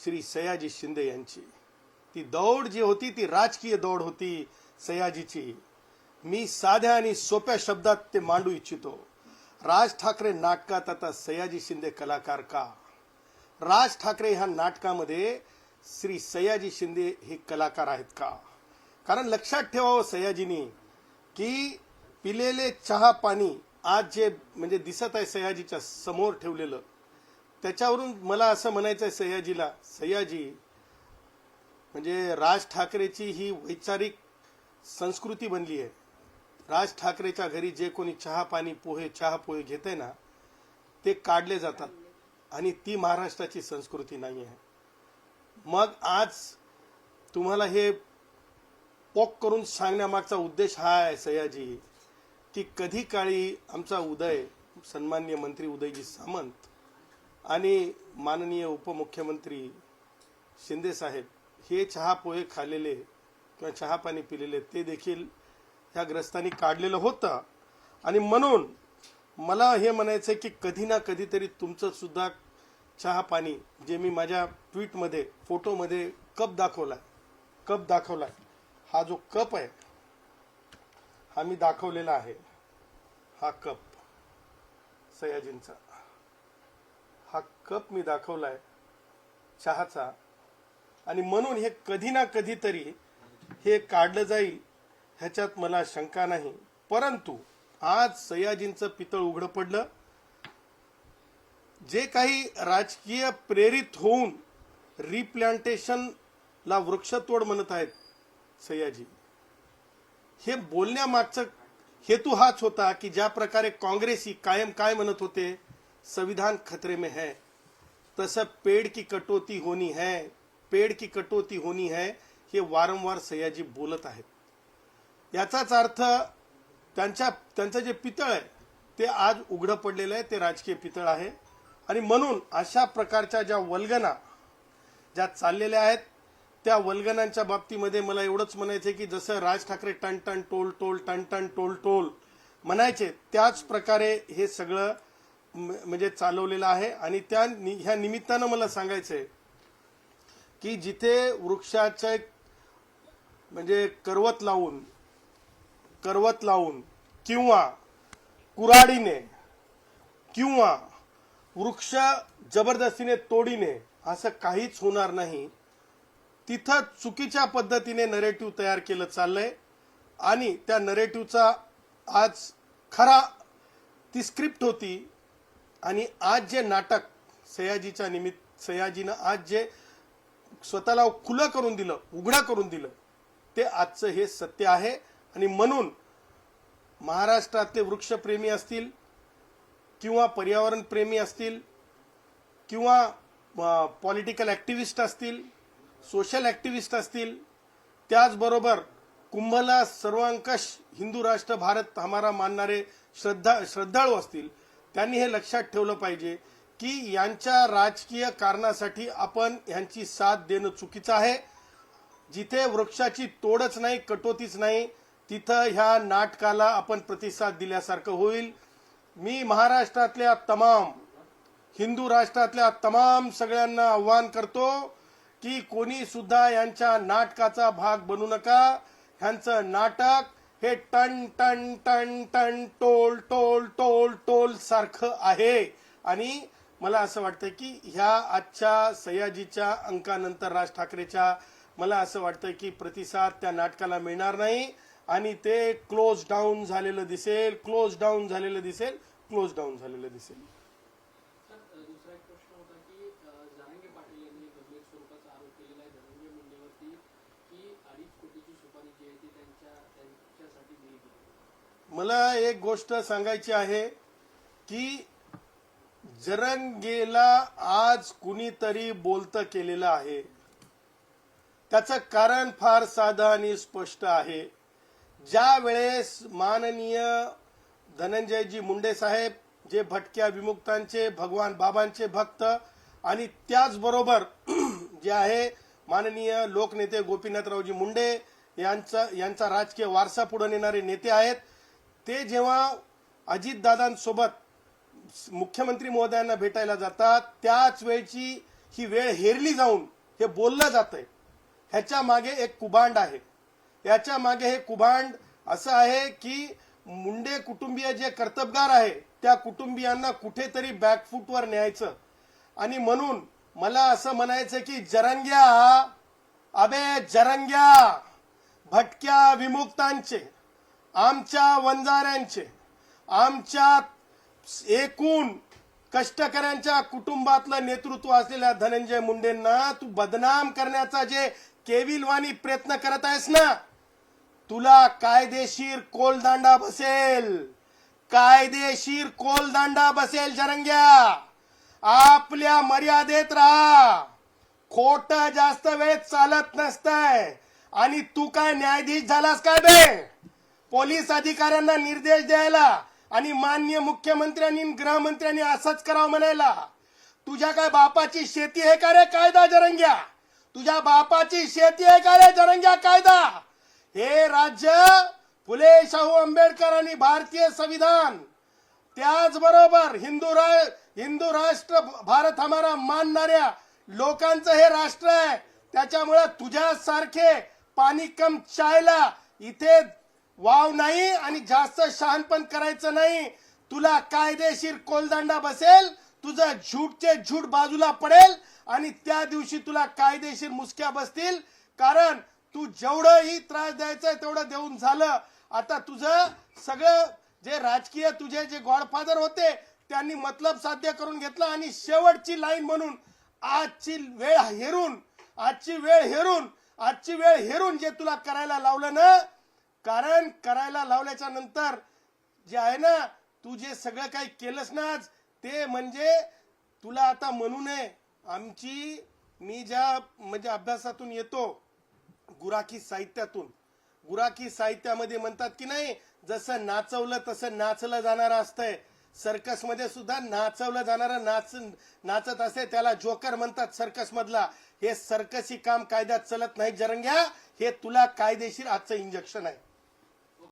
श्री सयाजी शिंदे यांची. ती दौड जी होती ती राजकीय दौड होती सयाजीची. मी साध्या आणि सोप्या शब्दात ते मांडू इच्छितो. राज ठाकरे नाटकात आता सयाजी शिंदे कलाकार का? राज ठाकरे ह्या नाटकामध्ये श्री सयाजी शिंदे हे कलाकार आहेत का? कारण लक्षात ठेवावं सयाजीनी की पिलेले चहा पाणी आज जे म्हणजे दिसत आहे सयाजीच्या समोर ठेवलेलं, त्याच्यावरून मला असं म्हणायचं आहे सयाजीला, सयाजी म्हणजे राज ठाकरेची ही वैचारिक संस्कृती बनली आहे. राज ठाकरेच्या घरी जे कोणी चहा पोहे घेते ना ते काढले जातात आणि ती महाराष्ट्राची संस्कृती नाही आहे. मग आज तुम्हाला हे पोक करून सांगण्यामागचा उद्देश हा आहे सयाजी की कधी काळी आमचा उदय सन्माननीय मंत्री उदयजी सामंत आणि माननीय उपमुख्यमंत्री शिंदे साहेब हे चहा पोहे खाल्लेले किंवा चहा पाणी पिलेले ते देखील ह्या ग्रस्तांनी काढलेलं होतं. आणि म्हणून मला हे म्हणायचं की कधी ना कधीतरी तुमचं सुद्धा चहा पाणी, जे मी माझ्या ट्विटमध्ये फोटोमध्ये कप दाखवलाय, हा जो कप आहे हा मी दाखवलेला आहे. हा कप सयाजींचा, हा कप मी दाखवलाय चहाचा. आणि म्हणून हे कधी ना कधीतरी हे काढलं जाईल ह्याच्यात मला शंका नाही. परंतु आज सयाजींचं पितळ उघडं पडलं. जे काही राजकीय प्रेरित होऊन रिप्लांटेशनला वृक्षतोड म्हणत आहेत सयाजी, हे बोलण्यामागचा हेतू हाच होता की ज्या प्रकारे काँग्रेसी कायम काय म्हणत होते, संविधान खतरे में है, तसं पेड़ की कटौती होनी है, हे वारंवार सयाजी बोलत आहेत. याचाच अर्थ त्यांचं जे पितळ आहे ते आज उघडं पडलेलं आहे, ते राजकीय पितळ आहे. आणि म्हणून अशा प्रकारच्या ज्या वल्गना ज्या चाललेल्या आहेत त्या वल्गनांच्या बाबतीमध्ये मला एवढंच म्हणायचं की जसं राज ठाकरे टन टन टोल टोल म्हणायचे, त्याच प्रकारे हे सगळं म्हणजे चालवलेलं आहे. आणि ह्या निमित्तानं मला सांगायचंय की जिथे वृक्षाचे म्हणजे करवत लावून किंवा कुऱ्हाडीने किंवा वृक्ष जबरदस्तीने तोडीने असं काहीच होणार नाही, तिथं चुकीच्या पद्धतीने नरेटिव्ह तयार केलं चाललंय. आणि त्या नरेटिव्हचा आज खरा ती स्क्रिप्ट होती. आणि आज जे नाटक सयाजीनं आज जे स्वतःला खुलं करून दिलं, उघडा करून दिलं, ते आजचं हे सत्य आहे. आणि म्हणून महाराष्ट्रातले वृक्षप्रेमी असतील किंवा पर्यावरण प्रेमी असतील किंवा पॉलिटिकल ॲक्टिव्हिस्ट असतील, सोशल ॲक्टिव्हिस्ट असतील, त्याचबरोबर कुंभला सर्वांकश हिंदू राष्ट्र भारत हमारा मानणारे श्रद्धाळू असतील, त्यांनी हे लक्षात ठेवलं पाहिजे की यांच्या राजकीय कारणासाठी आपण यांची साथ देणं चुकीचं आहे. जिथे वृक्षाची तोडच नाही, कटोतीच नाही, तिथं ह्या नाटकाला आपण प्रतिसाद दिल्यासारखं होईल. मी महाराष्ट्रातल्या तमाम हिंदू राष्ट्रातल्या तमाम सगळ्यांना आव्हान करतो की कोणी सुद्धा यांच्या नाटकाचा भाग बनू नका. ह्यांचं नाटक हे टन टन टन टन टोल सारखं आहे. आणि मला असं वाटतं की ह्या आजच्या सयाजीच्या अंकानंतर राज ठाकरेच्या मला असं वाटतं की प्रतिसाद त्या नाटकाला मिळणार नाही आणि ते क्लोज डाऊन झालेलं दिसेल. दुसरा एक प्रश्न होता की जरांगे पाटील यांनी गंभीर स्वरूपाचा आरोप केलेला आहे धनंजय मुंडेवरती की 2.5 कोटीची सुपारी जी आहे ती त्यांच्यासाठी दिली गेली. मला एक गोष्ट सांगायची आहे की जरंगेला आज कुणीतरी बोलतं केलेलं आहे. त्याचं कारण फार साधं आणि स्पष्ट आहे. ज्या वेळेस माननीय धनंजयजी मुंडे साहेब जे भटक्या विमुक्तांचे भगवान बाबांचे भक्त आणि त्याचबरोबर जे आहे माननीय लोकनेते गोपीनाथरावजी मुंडे यांचा राजकीय वारसा पुढे नेणारे नेते आहेत, ते जेव्हा अजितदादांसोबत मुख्यमंत्री महोदयांना भेटायला जातात त्याच वेळची ही वेळ हेरली जाऊन हे बोललं जातंय, ह्याच्या मागे एक कुभांड आहे. याच्या मागे हे कुभांड असं आहे की मुंडे कुटुंबीय जे कर्तबगार आहे त्या कुटुंबियांना कुठेतरी बॅकफूटवर न्यायचं. आणि म्हणून मला असं म्हणायचं की जरंग्या, अबे जरंग्या, भटक्या विमुक्तांचे, आमच्या वंजाऱ्यांचे, आमच्या एकूण कष्टकऱ्यांच्या कुटुंबातलं नेतृत्व असलेल्या धनंजय मुंडेंना तू बदनाम करण्याचा जे केविलवाणी प्रयत्न करत आहेस ना, तुला कायदेशीर कोलदांडा बसेल, कायदेशीर कोलदांडा बसेल. जरंग्या, आपल्या मर्यादेत राहा. खोट जास्त वेळ चालत नसतंय. आणि तू काय न्यायाधीश झालास काय बे? पोलीस अधिकाऱ्यांना निर्देश द्यायला आणि माननीय मुख्यमंत्र्यांनी गृहमंत्र्यांनी असंच करावं म्हणायला. तुझ्या काय बापाची शेती आहे का रे कायदा जरंग्या? तुझ्या बापाची शेती आहे का रे जरंग्या कायदा? हे राज्य फुले शाहू आंबेडकर आणि भारतीय संविधान, त्याचबरोबर हिंदू राष्ट्र भारत हमारा मानणाऱ्या लोकांचं हे राष्ट्र आहे. त्याच्यामुळे तुझ्यासारखे पाणी कम चायला इथे वाव नाही आणि जास्त शहाणपण करायचं नाही. तुला कायदेशीर कोलदांडा बसेल, तुझं झूटचे झूट बाजूला पडेल आणि त्या दिवशी तुला कायदेशीर मुसक्या बसतील. कारण तू जेवढंही त्रास द्यायचंय तेवढं देऊन झालं. आता तुझं सगळं जे राजकीय तुझे जे गॉडफादर होते त्यांनी मतलब साध्य करून घेतला आणि शेवटची लाईन म्हणून आजची वेळ हेरून जे तुला करायला लावलं ना, कारण करायला लावल्याच्या नंतर जे आहे ना, तू जे सगळं काही केलंस ना आज, ते म्हणजे तुला आता म्हणू नये. मी ज्या म्हणजे अभ्यासातून येतो, गुराखी साहित्यामध्ये म्हणतात की नाही, जसं नाचवलं तसं नाचलं जाणारं असतंय. सर्कस मध्ये सुद्धा नाचवलं जाणारं नाचत असते, त्याला जोकर म्हणतात सर्कस मधला. हे सर्कसी काम कायद्यात चलत नाही जरंग्या. हे तुला कायदेशीर आजचं इंजेक्शन आहे.